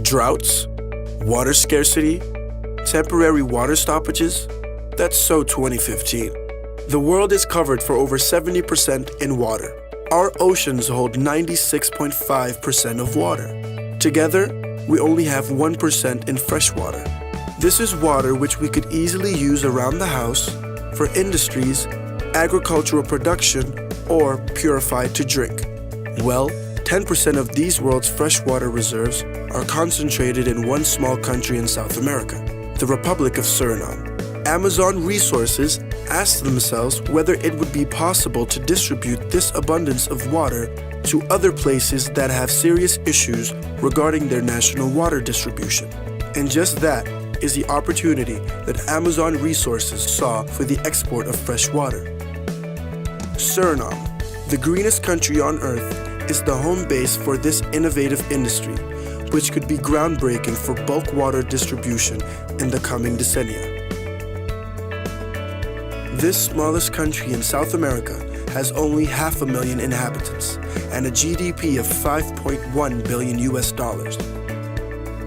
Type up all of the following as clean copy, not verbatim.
Droughts, water scarcity, temporary water stoppages. That's so 2015. The world is covered for over 70% in water. Our oceans hold 96.5% of water. Together, we only have 1% in fresh water. This is water which we could easily use around the house, for industries, agricultural production, or purified to drink. Well, 10% of these world's freshwater reserves are concentrated in one small country in South America, the Republic of Suriname. Amazon Resources asked themselves whether it would be possible to distribute this abundance of water to other places that have serious issues regarding their national water distribution. And just that is the opportunity that Amazon Resources saw for the export of fresh water. Suriname, the greenest country on earth, is the home base for this innovative industry, which could be groundbreaking for bulk water distribution in the coming decennia. This smallest country in South America has only 500,000 inhabitants and a GDP of $5.1 billion.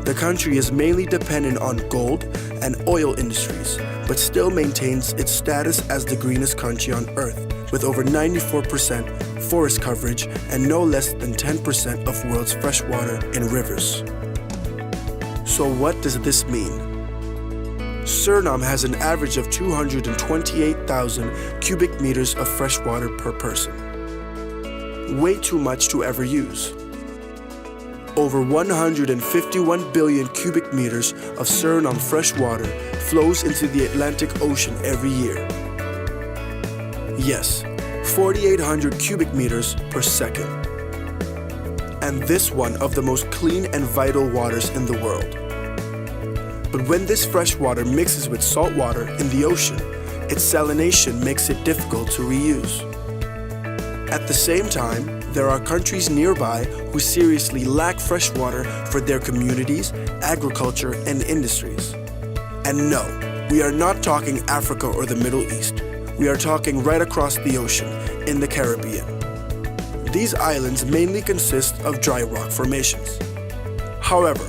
The country is mainly dependent on gold and oil industries, but still maintains its status as the greenest country on earth, with over 94% forest coverage and no less than 10% of world's freshwater in rivers. So what does this mean? Suriname has an average of 228,000 cubic meters of fresh water per person. Way too much to ever use. Over 151 billion cubic meters of Suriname fresh water flows into the Atlantic Ocean every year. Yes, 4,800 cubic meters per second. And this one of the most clean and vital waters in the world. But when this fresh water mixes with salt water in the ocean, its salination makes it difficult to reuse. At the same time, there are countries nearby who seriously lack fresh water for their communities, agriculture, and industries. And no, we are not talking Africa or the Middle East. We are talking right across the ocean, in the Caribbean. These islands mainly consist of dry rock formations. However,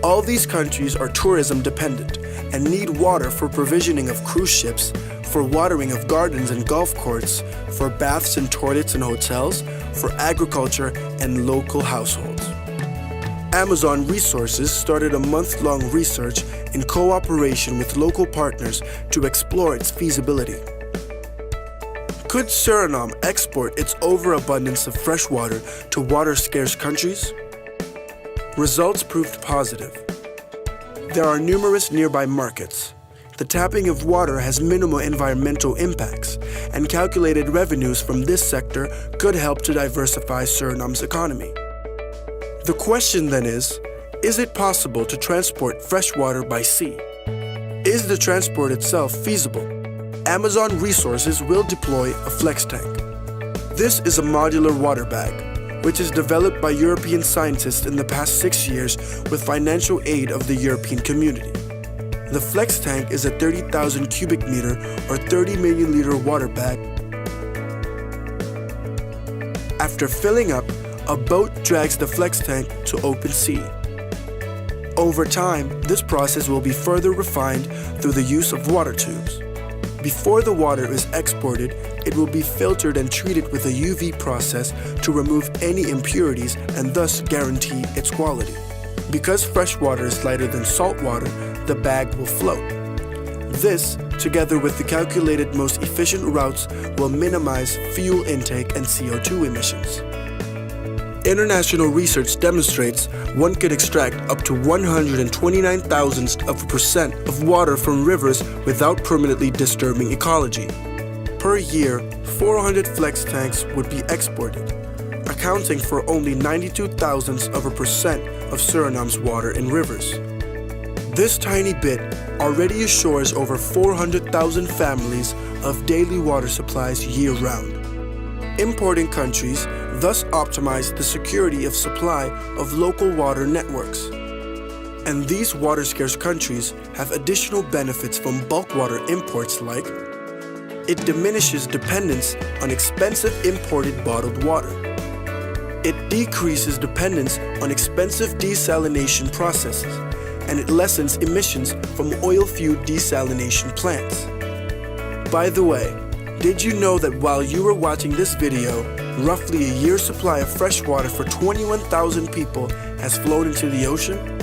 all these countries are tourism dependent and need water for provisioning of cruise ships, for watering of gardens and golf courts, for baths and toilets and hotels, for agriculture and local households. Amazon Resources started a month-long research in cooperation with local partners to explore its feasibility. Could Suriname export its overabundance of fresh water to water-scarce countries? Results proved positive. There are numerous nearby markets. The tapping of water has minimal environmental impacts, and calculated revenues from this sector could help to diversify Suriname's economy. The question then is it possible to transport fresh water by sea? Is the transport itself feasible? Amazon Resources will deploy a FlexTank. This is a modular water bag, which is developed by European scientists in the past 6 years with financial aid of the European community. The FlexTank is a 30,000 cubic meter or 30 million liter water bag. After filling up, a boat drags the FlexTank to open sea. Over time, this process will be further refined through the use of water tubes. Before the water is exported, it will be filtered and treated with a UV process to remove any impurities and thus guarantee its quality. Because fresh water is lighter than salt water, the bag will float. This, together with the calculated most efficient routes, will minimize fuel intake and CO2 emissions. International research demonstrates one could extract up to 129,000% of water from rivers without permanently disturbing ecology. Per year, 400 flex tanks would be exported, accounting for only 92,000% of Suriname's water in rivers. This tiny bit already assures over 400,000 families of daily water supplies year-round. Importing countries thus optimize the security of supply of local water networks. And these water-scarce countries have additional benefits from bulk water imports like it diminishes dependence on expensive imported bottled water. It decreases dependence on expensive desalination processes, and it lessens emissions from oil-fueled desalination plants. By the way, did you know that while you were watching this video, roughly a year's supply of fresh water for 21,000 people has flown into the ocean?